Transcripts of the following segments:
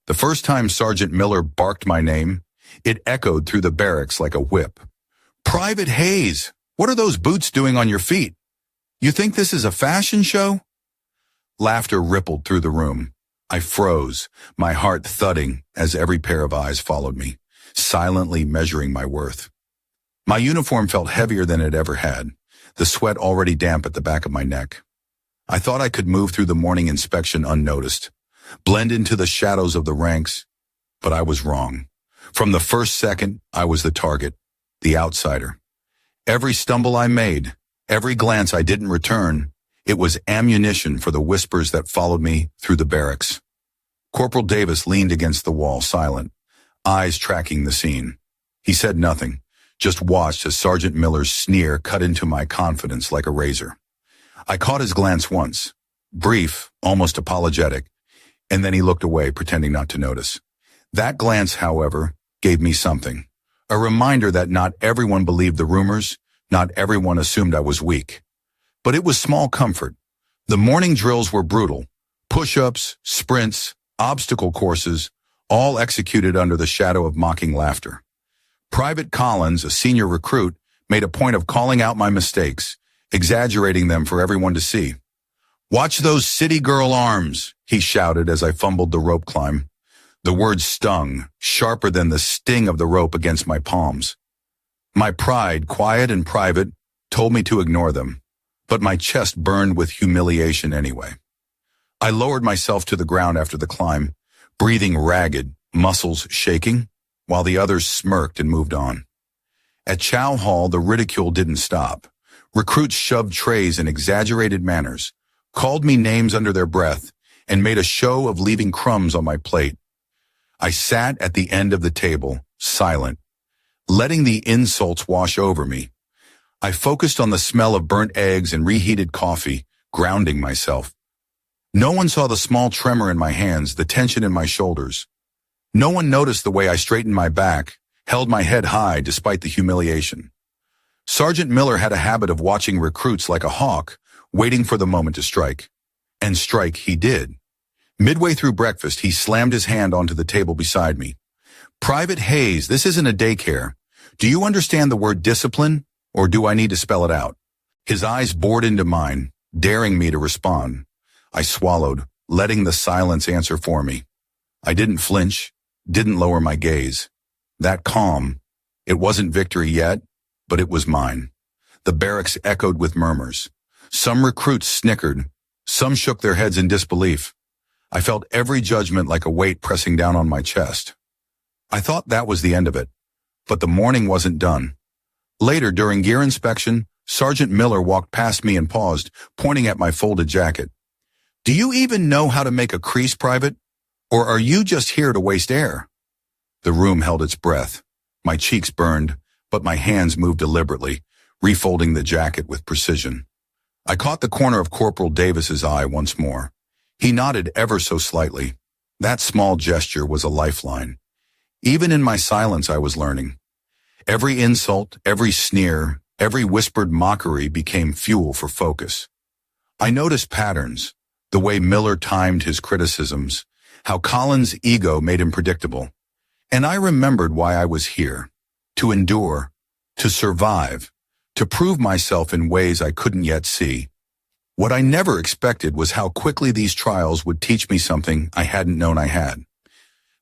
The first time Sergeant Miller barked my name, it echoed through the barracks like a whip. "Private Hayes, what are those boots doing on your feet? You think this is a fashion show?" Laughter rippled through the room. I froze, my heart thudding as every pair of eyes followed me, silently measuring my worth. My uniform felt heavier than it ever had, the sweat already damp at the back of my neck. I thought I could move through the morning inspection unnoticed, blend into the shadows of the ranks, but I was wrong. From the first second, I was the target, the outsider. Every stumble I made, every glance I didn't return, it was ammunition for the whispers that followed me through the barracks. Corporal Davis leaned against the wall, silent, eyes tracking the scene. He said nothing, just watched as Sergeant Miller's sneer cut into my confidence like a razor. I caught his glance once, brief, almost apologetic, and then he looked away, pretending not to notice. That glance, however, gave me something. A reminder that not everyone believed the rumors, not everyone assumed I was weak. But it was small comfort. The morning drills were brutal. Push-ups, sprints, obstacle courses, all executed under the shadow of mocking laughter. Private Collins, a senior recruit, made a point of calling out my mistakes, exaggerating them for everyone to see. "Watch those city girl arms," he shouted as I fumbled the rope climb. The words stung, sharper than the sting of the rope against my palms. My pride, quiet and private, told me to ignore them, but my chest burned with humiliation anyway. I lowered myself to the ground after the climb, breathing ragged, muscles shaking, while the others smirked and moved on. At Chow Hall, the ridicule didn't stop. Recruits shoved trays in exaggerated manners, called me names under their breath, and made a show of leaving crumbs on my plate. I sat at the end of the table, silent, letting the insults wash over me. I focused on the smell of burnt eggs and reheated coffee, grounding myself. No one saw the small tremor in my hands, the tension in my shoulders. No one noticed the way I straightened my back, held my head high despite the humiliation. Sergeant Miller had a habit of watching recruits like a hawk, waiting for the moment to strike. And strike he did. Midway through breakfast, he slammed his hand onto the table beside me. "Private Hayes, this isn't a daycare. Do you understand the word discipline, or do I need to spell it out?" His eyes bored into mine, daring me to respond. I swallowed, letting the silence answer for me. I didn't flinch, didn't lower my gaze. That calm, it wasn't victory yet, but it was mine. The barracks echoed with murmurs. Some recruits snickered, some shook their heads in disbelief. I felt every judgment like a weight pressing down on my chest. I thought that was the end of it, but the morning wasn't done. Later, during gear inspection, Sergeant Miller walked past me and paused, pointing at my folded jacket. "Do you even know how to make a crease, Private? Or are you just here to waste air?" The room held its breath. My cheeks burned, but my hands moved deliberately, refolding the jacket with precision. I caught the corner of Corporal Davis's eye once more. He nodded ever so slightly. That small gesture was a lifeline. Even in my silence, I was learning. Every insult, every sneer, every whispered mockery became fuel for focus. I noticed patterns, the way Miller timed his criticisms, how Collins' ego made him predictable. And I remembered why I was here, to endure, to survive, to prove myself in ways I couldn't yet see. What I never expected was how quickly these trials would teach me something I hadn't known I had.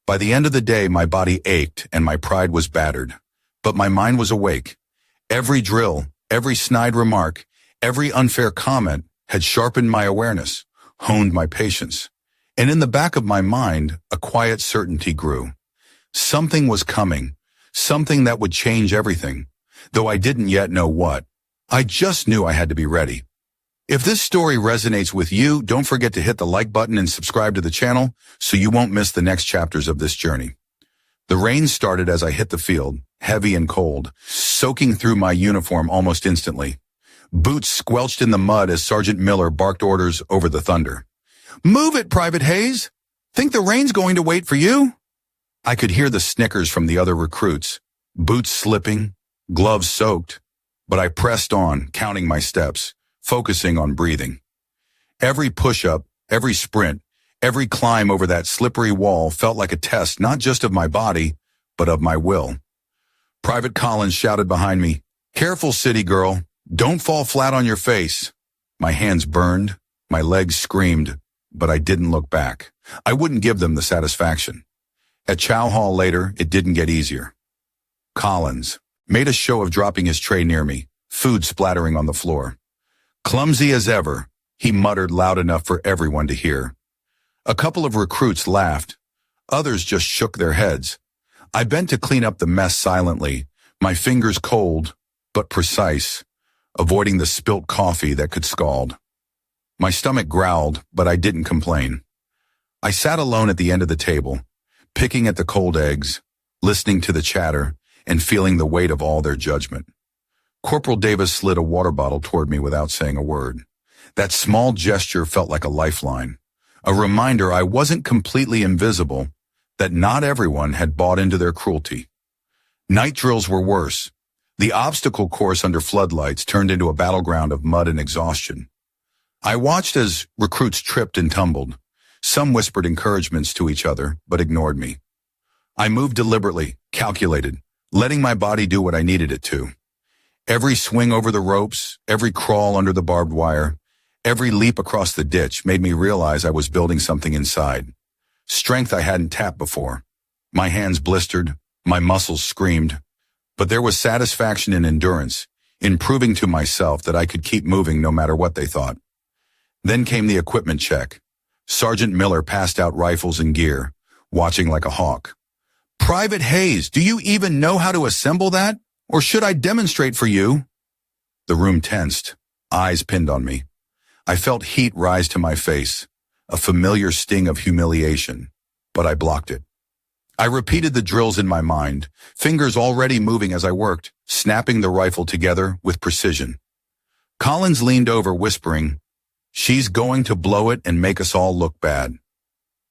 By the end of the day, my body ached and my pride was battered, but my mind was awake. Every drill, every snide remark, every unfair comment had sharpened my awareness, honed my patience. And in the back of my mind, a quiet certainty grew. Something was coming, something that would change everything, though I didn't yet know what. I just knew I had to be ready. If this story resonates with you, don't forget to hit the like button and subscribe to the channel so you won't miss the next chapters of this journey. The rain started as I hit the field, heavy and cold, soaking through my uniform almost instantly. Boots squelched in the mud as Sergeant Miller barked orders over the thunder. "Move it, Private Hayes! Think the rain's going to wait for you?" I could hear the snickers from the other recruits, boots slipping, gloves soaked, but I pressed on, counting my steps, focusing on breathing. Every push-up, every sprint, Every climb over that slippery wall felt like a test not just of my body, but of my will. Private Collins shouted behind me, "Careful, city girl. Don't fall flat on your face." My hands burned, my legs screamed, but I didn't look back. I wouldn't give them the satisfaction. At Chow Hall later, it didn't get easier. Collins made a show of dropping his tray near me, food splattering on the floor. Clumsy as ever, he muttered loud enough for everyone to hear. A couple of recruits laughed. Others just shook their heads. I bent to clean up the mess silently, my fingers cold, but precise, avoiding the spilt coffee that could scald. My stomach growled, but I didn't complain. I sat alone at the end of the table, picking at the cold eggs, listening to the chatter, and feeling the weight of all their judgment. Corporal Davis slid a water bottle toward me without saying a word. That small gesture felt like a lifeline, a reminder I wasn't completely invisible, that not everyone had bought into their cruelty. Night drills were worse. The obstacle course under floodlights turned into a battleground of mud and exhaustion. I watched as recruits tripped and tumbled. Some whispered encouragements to each other, but ignored me. I moved deliberately, calculated, letting my body do what I needed it to. Every swing over the ropes, every crawl under the barbed wire, every leap across the ditch made me realize I was building something inside. Strength I hadn't tapped before. My hands blistered, my muscles screamed, but there was satisfaction in endurance, in proving to myself that I could keep moving no matter what they thought. Then came the equipment check. Sergeant Miller passed out rifles and gear, watching like a hawk. "Private Hayes, do you even know how to assemble that? Or should I demonstrate for you?" The room tensed, eyes pinned on me. I felt heat rise to my face, a familiar sting of humiliation, but I blocked it. I repeated the drills in my mind, fingers already moving as I worked, snapping the rifle together with precision. Collins leaned over, whispering, "She's going to blow it and make us all look bad."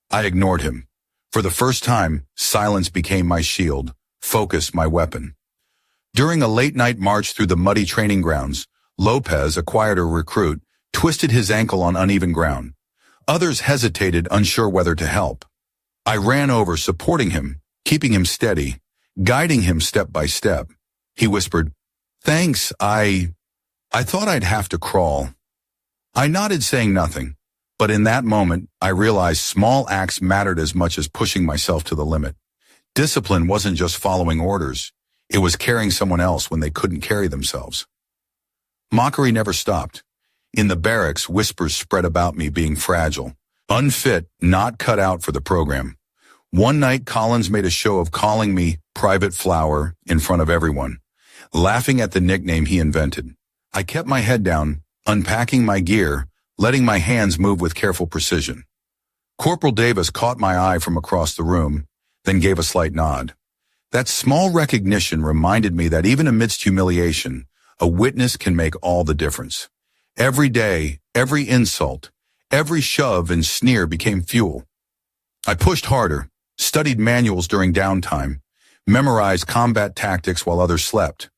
I ignored him. For the first time, silence became my shield, focus my weapon. During a late-night march through the muddy training grounds, Lopez, a quieter recruit, twisted his ankle on uneven ground. Others hesitated, unsure whether to help. I ran over, supporting him, keeping him steady, guiding him step by step. He whispered, "Thanks, I thought I'd have to crawl." I nodded, saying nothing, but in that moment, I realized small acts mattered as much as pushing myself to the limit. Discipline wasn't just following orders. It was carrying someone else when they couldn't carry themselves. Mockery never stopped. In the barracks, whispers spread about me being fragile, unfit, not cut out for the program. One night, Collins made a show of calling me Private Flower in front of everyone, laughing at the nickname he invented. I kept my head down, unpacking my gear, letting my hands move with careful precision. Corporal Davis caught my eye from across the room, then gave a slight nod. That small recognition reminded me that even amidst humiliation, a witness can make all the difference. Every day, every insult, every shove and sneer became fuel. I pushed harder, studied manuals during downtime, memorized combat tactics while others slept.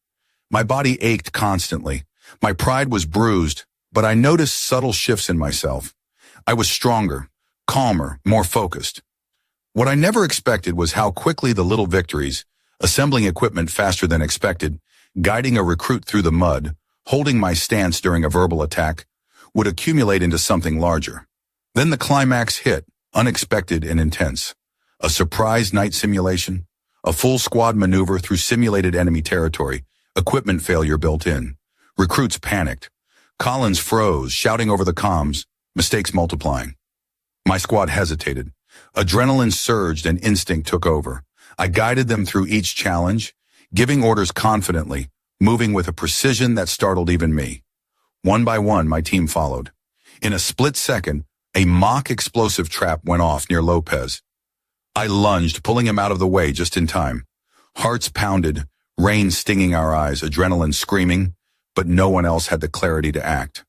My body ached constantly. My pride was bruised, but I noticed subtle shifts in myself. I was stronger, calmer, more focused. What I never expected was how quickly the little victories, assembling equipment faster than expected, guiding a recruit through the mud, holding my stance during a verbal attack, would accumulate into something larger. Then the climax hit, unexpected and intense. A surprise night simulation, a full squad maneuver through simulated enemy territory, equipment failure built in. Recruits panicked. Collins froze, shouting over the comms, mistakes multiplying. My squad hesitated. Adrenaline surged and instinct took over. I guided them through each challenge, giving orders confidently, moving with a precision that startled even me. One by one, my team followed. In a split second, a mock explosive trap went off near Lopez. I lunged, pulling him out of the way just in time. Hearts pounded, rain stinging our eyes, adrenaline screaming, but no one else had the clarity to act.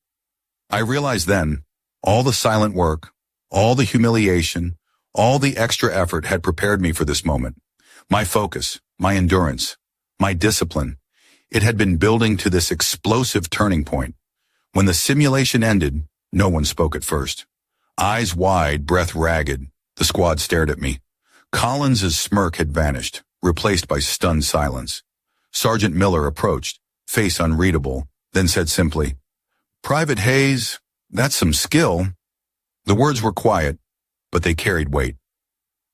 I realized then, all the silent work, all the humiliation, all the extra effort had prepared me for this moment. My focus, my endurance, my discipline, it had been building to this explosive turning point. When the simulation ended, no one spoke at first. Eyes wide, breath ragged, the squad stared at me. Collins's smirk had vanished, replaced by stunned silence. Sergeant Miller approached, face unreadable, then said simply, "Private Hayes, that's some skill." The words were quiet, but they carried weight.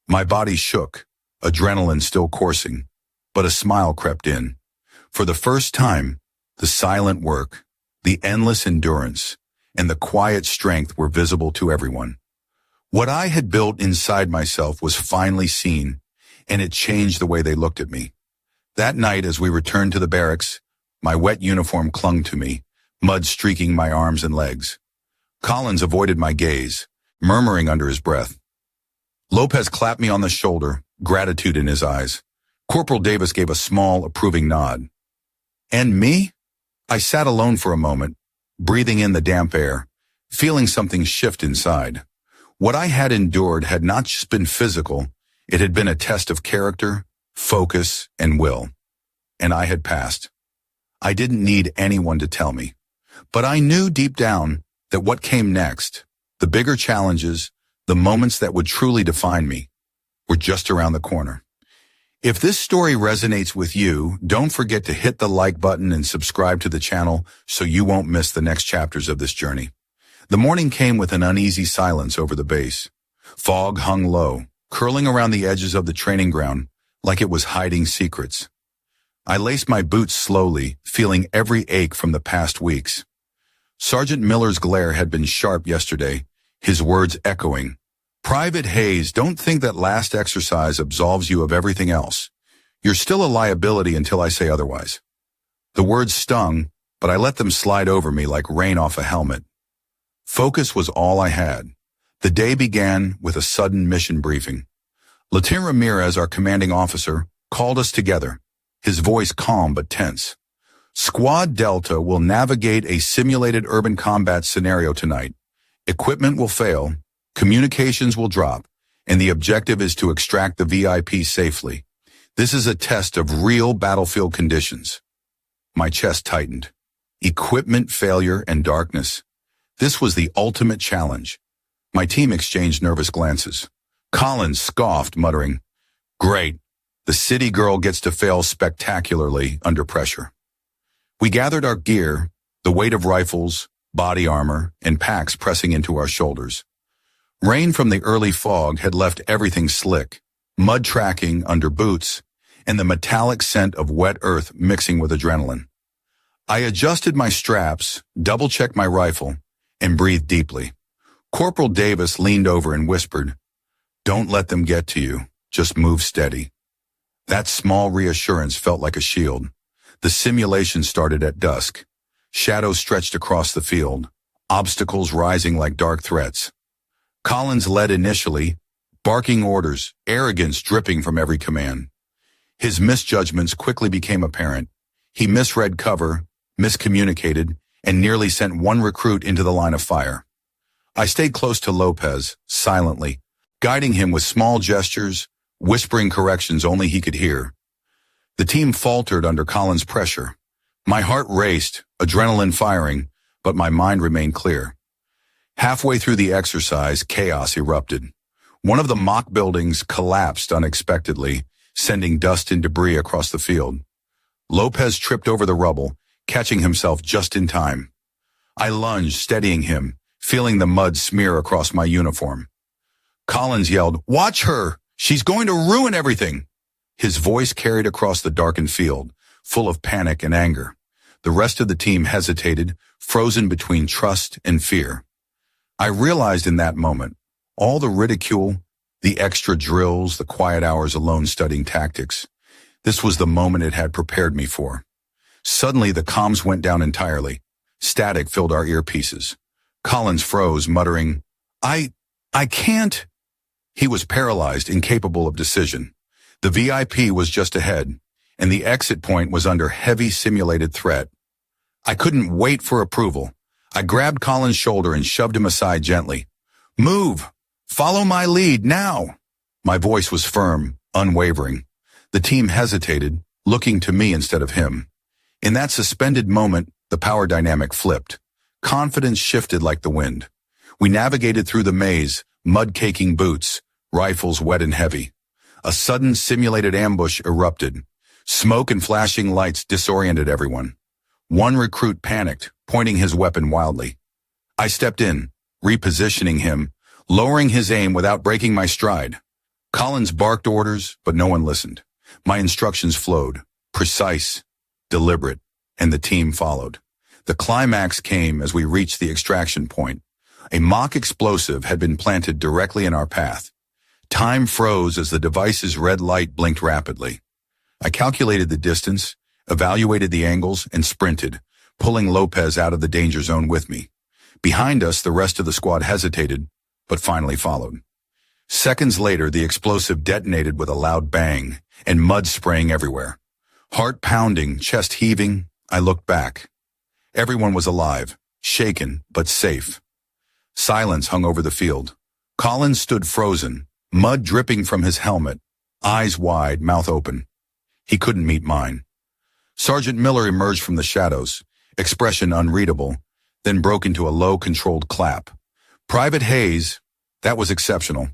My body shook, adrenaline still coursing, but a smile crept in. For the first time, the silent work, the endless endurance, and the quiet strength were visible to everyone. What I had built inside myself was finally seen, and it changed the way they looked at me. That night, as we returned to the barracks, my wet uniform clung to me, mud streaking my arms and legs. Collins avoided my gaze, murmuring under his breath. Lopez clapped me on the shoulder, gratitude in his eyes. Corporal Davis gave a small, approving nod. And me? I sat alone for a moment, breathing in the damp air, feeling something shift inside. What I had endured had not just been physical, it had been a test of character, focus, and will. And I had passed. I didn't need anyone to tell me. But I knew deep down that what came next, the bigger challenges, the moments that would truly define me, were just around the corner. If this story resonates with you, don't forget to hit the like button and subscribe to the channel so you won't miss the next chapters of this journey. The morning came with an uneasy silence over the base. Fog hung low, curling around the edges of the training ground like it was hiding secrets. I laced my boots slowly, feeling every ache from the past weeks. Sergeant Miller's glare had been sharp yesterday, his words echoing. "Private Hayes, don't think that last exercise absolves you of everything else. You're still a liability until I say otherwise." The words stung, but I let them slide over me like rain off a helmet. Focus was all I had. The day began with a sudden mission briefing. Lieutenant Ramirez, our commanding officer, called us together, his voice calm but tense. "Squad Delta will navigate a simulated urban combat scenario tonight. Equipment will fail, communications will drop, and the objective is to extract the VIP safely. This is a test of real battlefield conditions." My chest tightened. Equipment failure and darkness. This was the ultimate challenge. My team exchanged nervous glances. Collins scoffed, muttering, "Great, the city girl gets to fail spectacularly under pressure." We gathered our gear, the weight of rifles, body armor, and packs pressing into our shoulders. Rain from the early fog had left everything slick, mud tracking under boots, and the metallic scent of wet earth mixing with adrenaline. I adjusted my straps, double-checked my rifle, and breathed deeply. Corporal Davis leaned over and whispered, "Don't let them get to you. Just move steady." That small reassurance felt like a shield. The simulation started at dusk. Shadows stretched across the field, obstacles rising like dark threats. Collins led initially, barking orders, arrogance dripping from every command. His misjudgments quickly became apparent. He misread cover, miscommunicated, and nearly sent one recruit into the line of fire. I stayed close to Lopez, silently, guiding him with small gestures, whispering corrections only he could hear. The team faltered under Collins' pressure. My heart raced, adrenaline firing, but my mind remained clear. Halfway through the exercise, chaos erupted. One of the mock buildings collapsed unexpectedly, sending dust and debris across the field. Lopez tripped over the rubble, catching himself just in time. I lunged, steadying him, feeling the mud smear across my uniform. Collins yelled, "Watch her! She's going to ruin everything!" His voice carried across the darkened field, full of panic and anger. The rest of the team hesitated, frozen between trust and fear. I realized in that moment, all the ridicule, the extra drills, the quiet hours alone studying tactics, this was the moment it had prepared me for. Suddenly, the comms went down entirely. Static filled our earpieces. Collins froze, muttering, I can't." He was paralyzed, incapable of decision. The VIP was just ahead, and the exit point was under heavy simulated threat. I couldn't wait for approval. I grabbed Collins' shoulder and shoved him aside gently. "Move! Follow my lead, now!" My voice was firm, unwavering. The team hesitated, looking to me instead of him. In that suspended moment, the power dynamic flipped. Confidence shifted like the wind. We navigated through the maze, mud-caking boots, rifles wet and heavy. A sudden simulated ambush erupted. Smoke and flashing lights disoriented everyone. One recruit panicked, pointing his weapon wildly. I stepped in, repositioning him, lowering his aim without breaking my stride. Collins barked orders, but no one listened. My instructions flowed, precise, deliberate, and the team followed. The climax came as we reached the extraction point. A mock explosive had been planted directly in our path. Time froze as the device's red light blinked rapidly. I calculated the distance, evaluated the angles, and sprinted, pulling Lopez out of the danger zone with me. Behind us, the rest of the squad hesitated, but finally followed. Seconds later, the explosive detonated with a loud bang, and mud spraying everywhere. Heart pounding, chest heaving, I looked back. Everyone was alive, shaken, but safe. Silence hung over the field. Collins stood frozen, mud dripping from his helmet, eyes wide, mouth open. He couldn't meet mine. Sergeant Miller emerged from the shadows, expression unreadable, then broke into a low, controlled clap. Private Hayes, that was exceptional.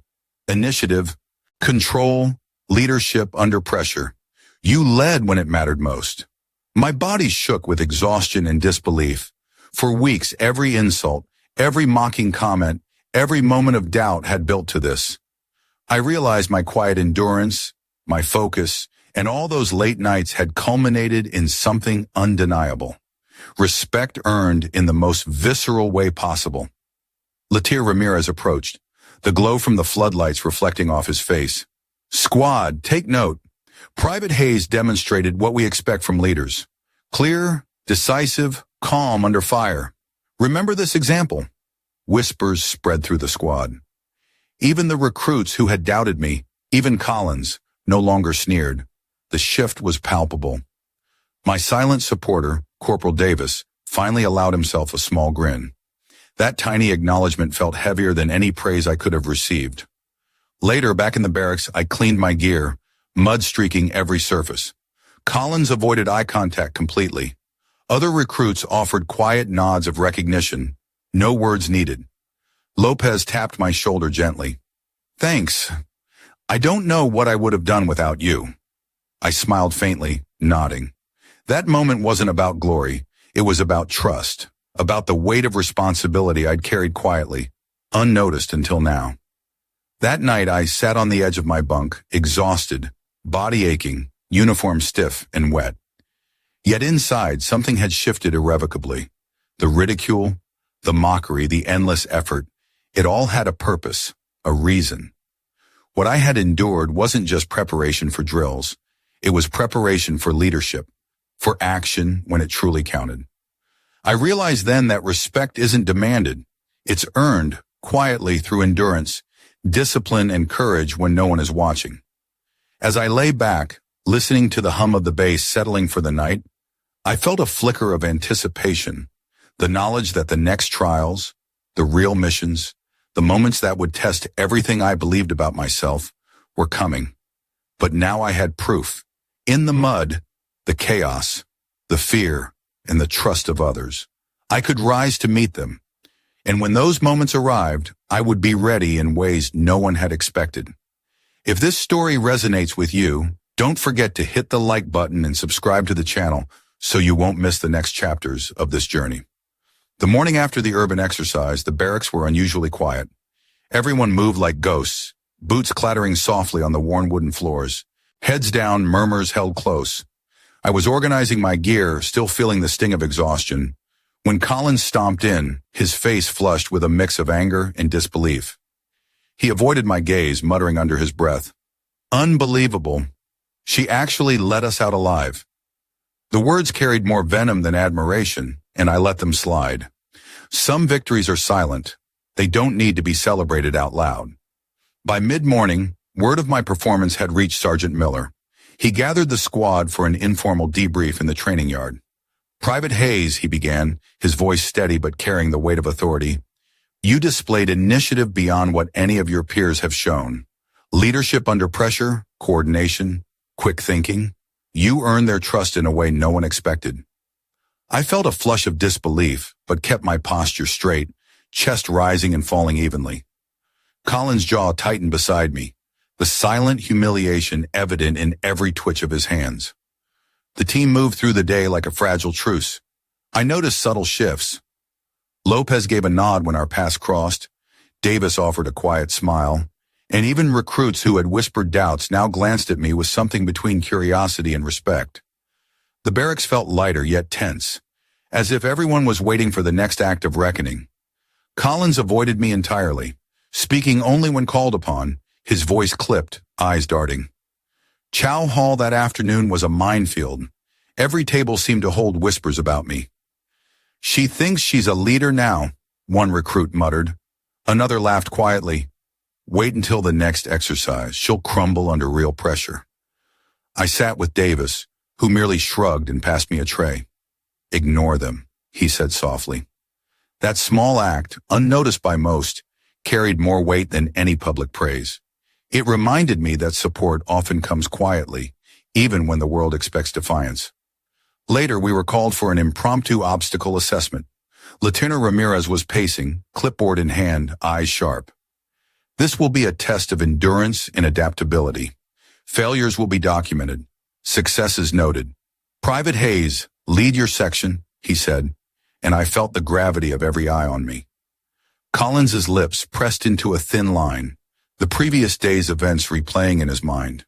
Initiative, control, leadership under pressure. You led when it mattered most. My body shook with exhaustion and disbelief. For weeks, every insult, every mocking comment, every moment of doubt had built to this. I realized my quiet endurance, my focus, and all those late nights had culminated in something undeniable. Respect earned in the most visceral way possible. Latier Ramirez approached, the glow from the floodlights reflecting off his face. Squad, take note. Private Hayes demonstrated what we expect from leaders. Clear, decisive, calm under fire. Remember this example. Whispers spread through the squad. Even the recruits who had doubted me, even Collins, no longer sneered. The shift was palpable. My silent supporter, Corporal Davis, finally allowed himself a small grin. That tiny acknowledgement felt heavier than any praise I could have received. Later, back in the barracks, I cleaned my gear, mud streaking every surface. Collins avoided eye contact completely. Other recruits offered quiet nods of recognition, no words needed. Lopez tapped my shoulder gently. Thanks. I don't know what I would have done without you. I smiled faintly, nodding. That moment wasn't about glory. It was about trust, about the weight of responsibility I'd carried quietly, unnoticed until now. That night, I sat on the edge of my bunk, exhausted, body aching, uniform stiff and wet. Yet inside, something had shifted irrevocably. The ridicule, the mockery, the endless effort, it all had a purpose, a reason. What I had endured wasn't just preparation for drills. It was preparation for leadership, for action when it truly counted. I realized then that respect isn't demanded. It's earned, quietly through endurance, discipline and courage when no one is watching. As I lay back, listening to the hum of the bass settling for the night, I felt a flicker of anticipation, the knowledge that the next trials, the real missions, the moments that would test everything I believed about myself, were coming. But now I had proof. In the mud, the chaos, the fear, and the trust of others. I could rise to meet them. And when those moments arrived, I would be ready in ways no one had expected. If this story resonates with you, don't forget to hit the like button and subscribe to the channel so you won't miss the next chapters of this journey. The morning after the urban exercise, the barracks were unusually quiet. Everyone moved like ghosts, boots clattering softly on the worn wooden floors. Heads down, murmurs held close. I was organizing my gear, still feeling the sting of exhaustion, when Collins stomped in, his face flushed with a mix of anger and disbelief. He avoided my gaze, muttering under his breath, "Unbelievable. She actually let us out alive." The words carried more venom than admiration, and I let them slide. Some victories are silent. They don't need to be celebrated out loud. By mid-morning, word of my performance had reached Sergeant Miller. He gathered the squad for an informal debrief in the training yard. "Private Hayes," he began, his voice steady but carrying the weight of authority, "you displayed initiative beyond what any of your peers have shown. Leadership under pressure, coordination, quick thinking. You earned their trust in a way no one expected." I felt a flush of disbelief, but kept my posture straight, chest rising and falling evenly. Colin's jaw tightened beside me, the silent humiliation evident in every twitch of his hands. The team moved through the day like a fragile truce. I noticed subtle shifts. Lopez gave a nod when our paths crossed. Davis offered a quiet smile. And even recruits who had whispered doubts now glanced at me with something between curiosity and respect. The barracks felt lighter yet tense, as if everyone was waiting for the next act of reckoning. Collins avoided me entirely, speaking only when called upon, his voice clipped, eyes darting. Chow Hall that afternoon was a minefield. Every table seemed to hold whispers about me. "She thinks she's a leader now," one recruit muttered. Another laughed quietly. "Wait until the next exercise. She'll crumble under real pressure." I sat with Davis, who merely shrugged and passed me a tray. "Ignore them," he said softly. That small act, unnoticed by most, carried more weight than any public praise. It reminded me that support often comes quietly, even when the world expects defiance. Later, we were called for an impromptu obstacle assessment. Lieutenant Ramirez was pacing, clipboard in hand, eyes sharp. "This will be a test of endurance and adaptability. Failures will be documented. Successes noted. Private Hayes, lead your section," he said, and I felt the gravity of every eye on me. Collins's lips pressed into a thin line, the previous day's events replaying in his mind.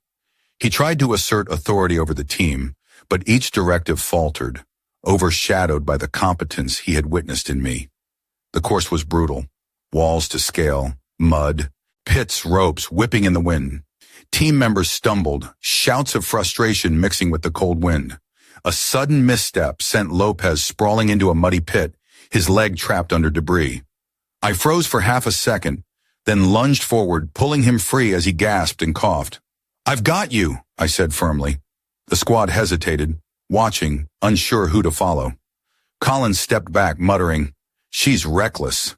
He tried to assert authority over the team, but each directive faltered, overshadowed by the competence he had witnessed in me. The course was brutal. Walls to scale, mud, pits, ropes whipping in the wind. Team members stumbled, shouts of frustration mixing with the cold wind. A sudden misstep sent Lopez sprawling into a muddy pit, his leg trapped under debris. I froze for half a second, then lunged forward, pulling him free as he gasped and coughed. "I've got you," I said firmly. The squad hesitated, watching, unsure who to follow. Collins stepped back, muttering, "She's reckless."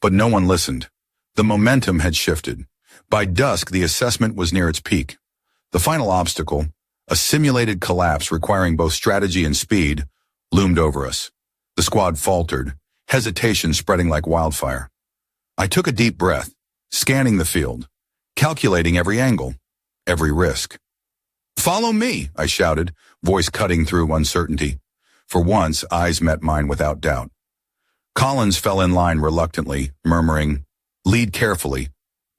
But no one listened. The momentum had shifted. By dusk, the assessment was near its peak. The final obstacle, a simulated collapse requiring both strategy and speed, loomed over us. The squad faltered, hesitation spreading like wildfire. I took a deep breath, scanning the field, calculating every angle, every risk. "Follow me," I shouted, voice cutting through uncertainty. For once, eyes met mine without doubt. Collins fell in line reluctantly, murmuring, "Lead carefully."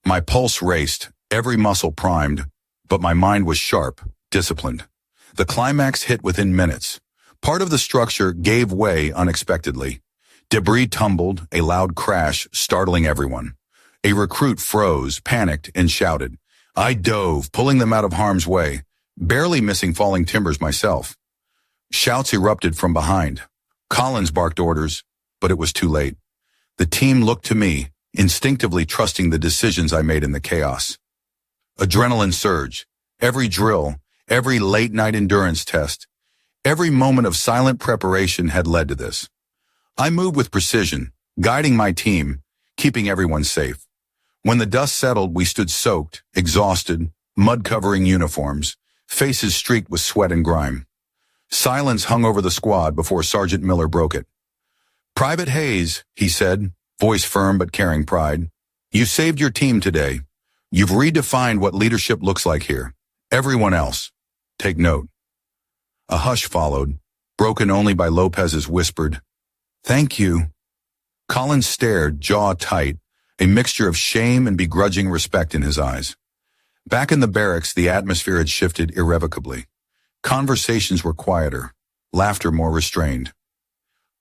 My pulse raced, every muscle primed, but my mind was sharp, disciplined. The climax hit within minutes. Part of the structure gave way unexpectedly. Debris tumbled, a loud crash, startling everyone. A recruit froze, panicked, and shouted. I dove, pulling them out of harm's way, barely missing falling timbers myself. Shouts erupted from behind. Collins barked orders, but it was too late. The team looked to me, instinctively trusting the decisions I made in the chaos. Adrenaline surged. Every drill, every late-night endurance test, every moment of silent preparation had led to this. I moved with precision, guiding my team, keeping everyone safe. When the dust settled, we stood soaked, exhausted, mud-covering uniforms, faces streaked with sweat and grime. Silence hung over the squad before Sergeant Miller broke it. "Private Hayes," he said, voice firm but carrying pride, "you saved your team today. You've redefined what leadership looks like here. Everyone else, take note." A hush followed, broken only by Lopez's whispered, "Thank you." Collins stared, jaw tight, a mixture of shame and begrudging respect in his eyes. Back in the barracks, the atmosphere had shifted irrevocably. Conversations were quieter, laughter more restrained.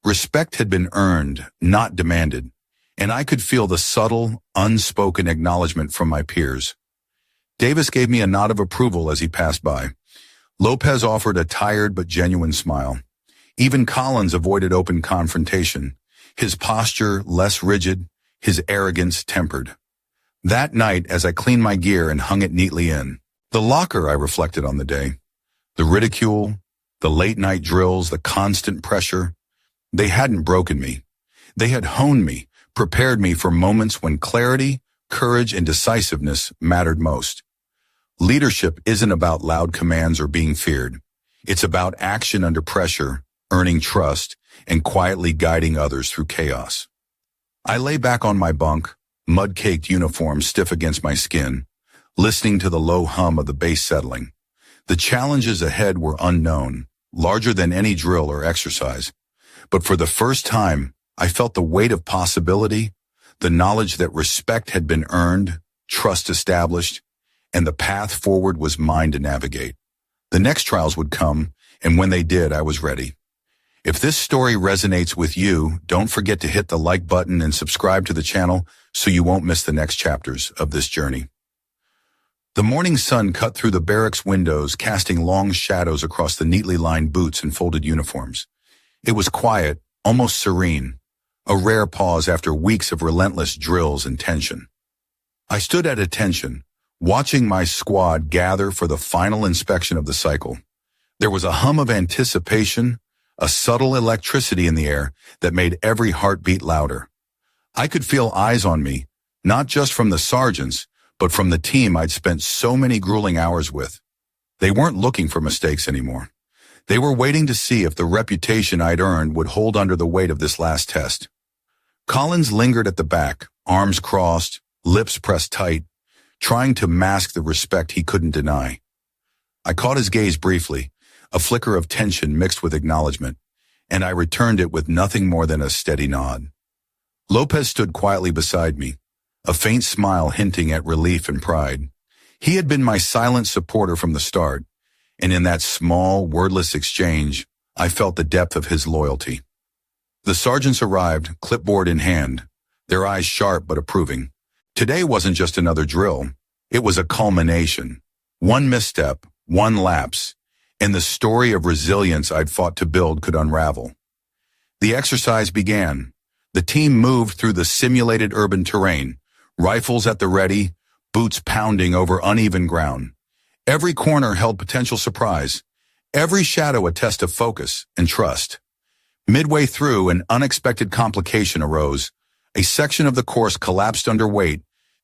Respect had been earned, not demanded, and I could feel the subtle, unspoken acknowledgement from my peers. Davis gave me a nod of approval as he passed by. Lopez offered a tired but genuine smile. Even Collins avoided open confrontation, his posture less rigid, his arrogance tempered. That night, as I cleaned my gear and hung it neatly in, the locker I reflected on the day, the ridicule, the late-night drills, the constant pressure, they hadn't broken me. They had honed me, prepared me for moments when clarity, courage, and decisiveness mattered most. Leadership isn't about loud commands or being feared. It's about action under pressure, earning trust, and quietly guiding others through chaos. I lay back on my bunk, mud-caked uniform stiff against my skin, listening to the low hum of the bass settling. The challenges ahead were unknown, larger than any drill or exercise. But for the first time, I felt the weight of possibility, the knowledge that respect had been earned, trust established, and the path forward was mine to navigate. The next trials would come, and when they did, I was ready. If this story resonates with you, don't forget to hit the like button and subscribe to the channel so you won't miss the next chapters of this journey. The morning sun cut through the barracks windows, casting long shadows across the neatly lined boots and folded uniforms. It was quiet, almost serene, a rare pause after weeks of relentless drills and tension. I stood at attention, watching my squad gather for the final inspection of the cycle. There was a hum of anticipation, a subtle electricity in the air that made every heartbeat louder. I could feel eyes on me, not just from the sergeants, but from the team I'd spent so many grueling hours with. They weren't looking for mistakes anymore. They were waiting to see if the reputation I'd earned would hold under the weight of this last test. Collins lingered at the back, arms crossed, lips pressed tight, trying to mask the respect he couldn't deny. I caught his gaze briefly, a flicker of tension mixed with acknowledgement, and I returned it with nothing more than a steady nod. Lopez stood quietly beside me, a faint smile hinting at relief and pride. He had been my silent supporter from the start, and in that small, wordless exchange, I felt the depth of his loyalty. The sergeants arrived, clipboard in hand, their eyes sharp but approving. Today wasn't just another drill. It was a culmination. One misstep, one lapse, and the story of resilience I'd fought to build could unravel. The exercise began. The team moved through the simulated urban terrain, rifles at the ready, boots pounding over uneven ground. Every corner held potential surprise, every shadow a test of focus and trust. Midway through, an unexpected complication arose. A section of the course collapsed under weight,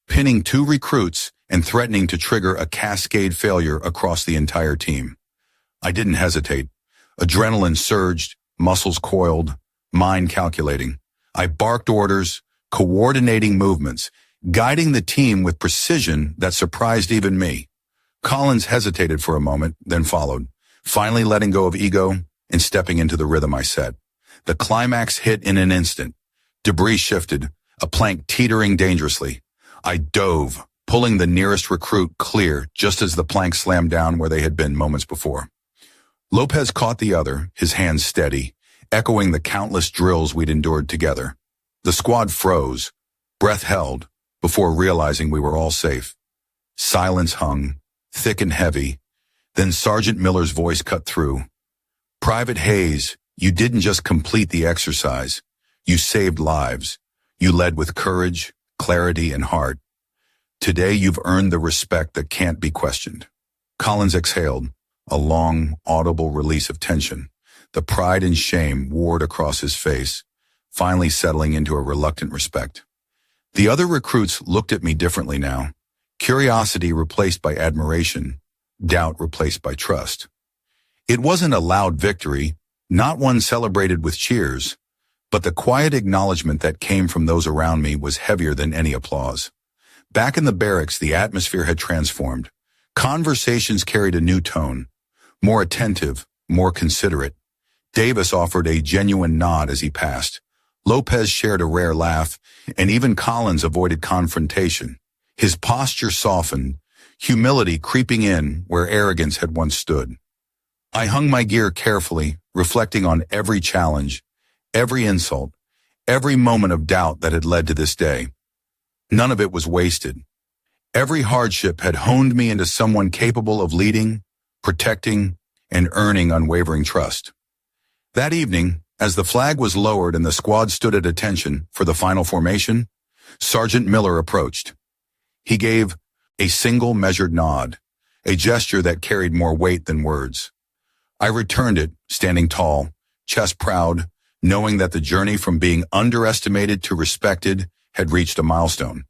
pinning two recruits and threatening to trigger a cascade failure across the entire team. I didn't hesitate. Adrenaline surged, muscles coiled, mind calculating. I barked orders, coordinating movements, guiding the team with precision that surprised even me. Collins hesitated for a moment, then followed, finally letting go of ego and stepping into the rhythm I set. The climax hit in an instant. Debris shifted, a plank teetering dangerously. I dove, pulling the nearest recruit clear just as the plank slammed down where they had been moments before. Lopez caught the other, his hands steady, echoing the countless drills we'd endured together. The squad froze, breath held, before realizing we were all safe. Silence hung, thick and heavy. Then Sergeant Miller's voice cut through. "Private Hayes, you didn't just complete the exercise. You saved lives. You led with courage, clarity, and heart. Today you've earned the respect that can't be questioned." Collins exhaled, a long, audible release of tension. The pride and shame warred across his face, finally settling into a reluctant respect. The other recruits looked at me differently now. Curiosity replaced by admiration, doubt replaced by trust. It wasn't a loud victory, not one celebrated with cheers, but the quiet acknowledgement that came from those around me was heavier than any applause. Back in the barracks, the atmosphere had transformed. Conversations carried a new tone, more attentive, more considerate. Davis offered a genuine nod as he passed. Lopez shared a rare laugh, and even Collins avoided confrontation. His posture softened, humility creeping in where arrogance had once stood. I hung my gear carefully, reflecting on every challenge, every insult, every moment of doubt that had led to this day. None of it was wasted. Every hardship had honed me into someone capable of leading, protecting, and earning unwavering trust. That evening, as the flag was lowered and the squad stood at attention for the final formation, Sergeant Miller approached. He gave a single measured nod, a gesture that carried more weight than words. I returned it, standing tall, chest proud, knowing that the journey from being underestimated to respected had reached a milestone.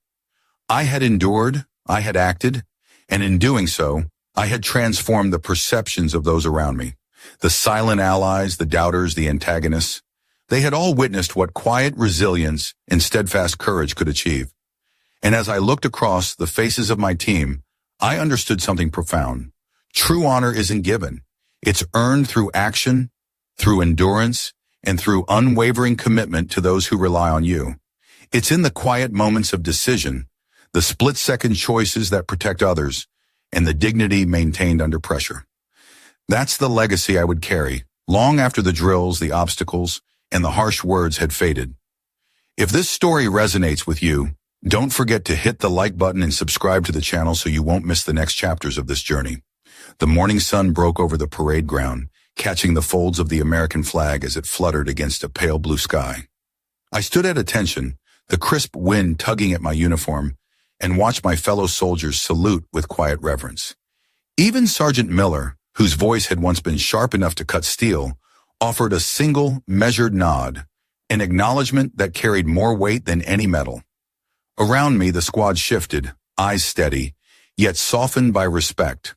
I had endured, I had acted, and in doing so, I had transformed the perceptions of those around me. The silent allies, the doubters, the antagonists. They had all witnessed what quiet resilience and steadfast courage could achieve. And as I looked across the faces of my team, I understood something profound. True honor isn't given. It's earned through action, through endurance, and through unwavering commitment to those who rely on you. It's in the quiet moments of decision, the split-second choices that protect others, and the dignity maintained under pressure. That's the legacy I would carry, long after the drills, the obstacles, and the harsh words had faded. If this story resonates with you, don't forget to hit the like button and subscribe to the channel so you won't miss the next chapters of this journey. The morning sun broke over the parade ground, catching the folds of the American flag as it fluttered against a pale blue sky. I stood at attention, the crisp wind tugging at my uniform, and watched my fellow soldiers salute with quiet reverence. Even Sergeant Miller, whose voice had once been sharp enough to cut steel, offered a single, measured nod, an acknowledgement that carried more weight than any medal. Around me, the squad shifted, eyes steady, yet softened by respect.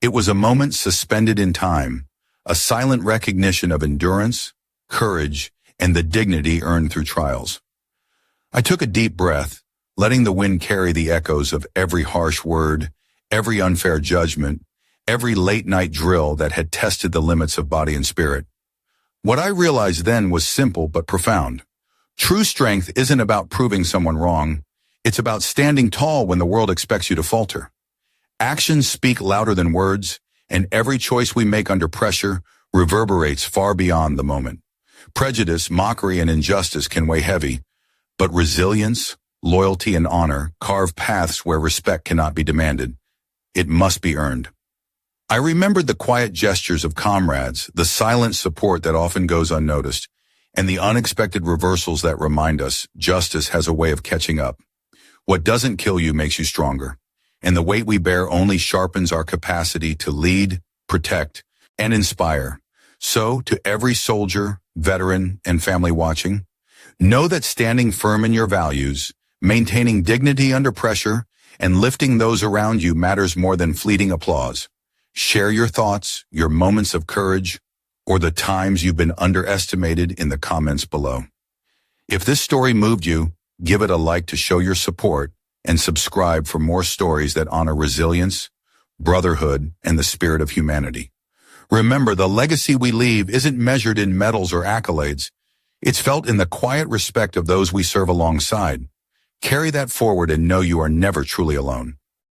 It was a moment suspended in time, a silent recognition of endurance, courage, and the dignity earned through trials. I took a deep breath, letting the wind carry the echoes of every harsh word, every unfair judgment, every late-night drill that had tested the limits of body and spirit. What I realized then was simple but profound. True strength isn't about proving someone wrong. It's about standing tall when the world expects you to falter. Actions speak louder than words, and every choice we make under pressure reverberates far beyond the moment. Prejudice, mockery, and injustice can weigh heavy, but resilience, loyalty, and honor carve paths where respect cannot be demanded. It must be earned. I remembered the quiet gestures of comrades, the silent support that often goes unnoticed, and the unexpected reversals that remind us justice has a way of catching up. What doesn't kill you makes you stronger, and the weight we bear only sharpens our capacity to lead, protect, and inspire. So, to every soldier, veteran, and family watching, know that standing firm in your values, maintaining dignity under pressure, and lifting those around you matters more than fleeting applause. Share your thoughts, your moments of courage, or the times you've been underestimated in the comments below. If this story moved you, give it a like to show your support, and subscribe for more stories that honor resilience, brotherhood, and the spirit of humanity. Remember, the legacy we leave isn't measured in medals or accolades. It's felt in the quiet respect of those we serve alongside. Carry that forward and know you are never truly alone.